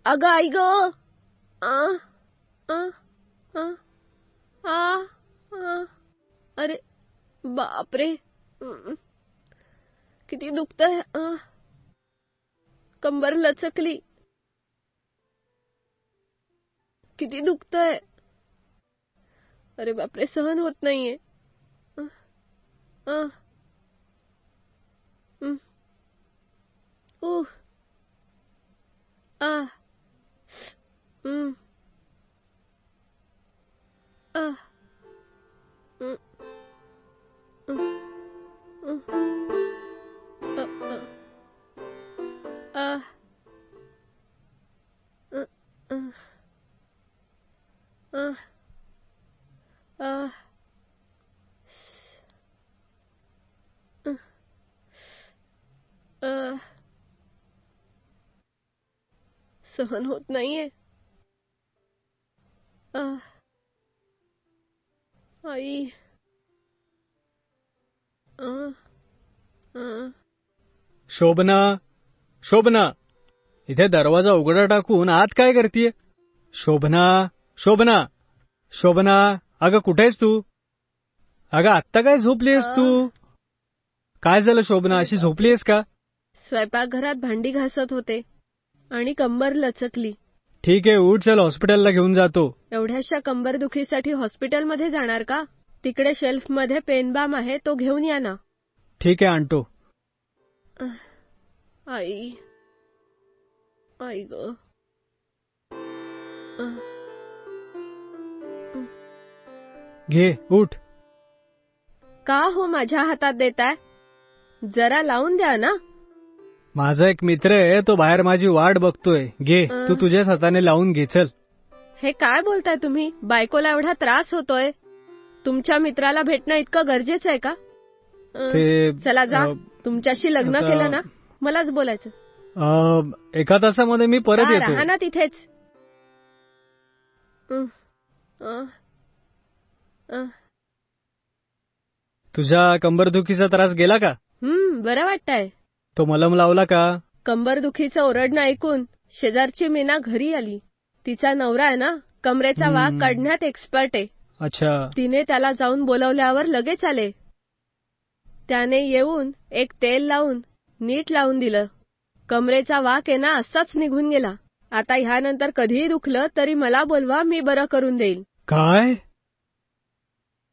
अगं आई ग. आ, आ, आ, आ, आ. अरे बापरे, किती दुखतंय. कंबर लचकली, किती दुखतंय. अरे बापरे, सहन होत नाहीये. सहन होत नाहीये. आई. शोभना, शोभना, इथे दरवाजा उघडा टाकून आत काय करतीये? शोभना, शोभना, शोभना, अगं कुठेस तू? अगं आत्ता काय झोपलीयस तू? काय झालं शोभना, अशी झोपलीयस का? स्वयंपाकघरात भांडी घासत होते आणि कंबर लचकली. ठीक आहे, उठ, चल हॉस्पिटलला घेऊन जातो. एवढ्याशा कंबरदुखीसाठी हॉस्पिटलमध्ये जाणार का? तिकडे शेल्फमध्ये पेनबाम आहे, तो घेऊन या ना. ठीक आहे, आणतो. आई, आई ग. घे, उठ. का हो माझ्या हातात देताय? जरा लावून द्या ना. माझा एक मित्र आहे, तो बाहेर माझी वाट बघतोय. घे, तू तुझ्याच हाताने लावून घे, चल. हे काय बोलताय तुम्ही? बायकोला एवढा त्रास होतोय, तुमच्या मित्राला भेटणं इतकं गरजेचं आहे का? चला जा, तुमच्याशी लग्न केलं ना, मलाच बोलायचं. एका तासामध्ये मी परत येतो. राहा ना तिथेच. तुझ्या कंबरदुखीचा त्रास गेला का? बरं वाटतंय. तो मलम लावला का? कंबरदुखीचं ओरडणं ऐकून शेजारची मीना घरी आली. तिचा नवरा आहे ना, कमरेचा वाघ काढण्यात एक्सपर्ट आहे. अच्छा. तिने त्याला जाऊन बोलावल्यावर लगेच आले. त्याने येऊन एक तेल लावून नीट लावून दिलं. कमरेचा वाघ आहे ना, असाच निघून गेला. आता ह्यानंतर कधीही दुखलं तरी मला बोलवा, मी बरं करून देईल. काय?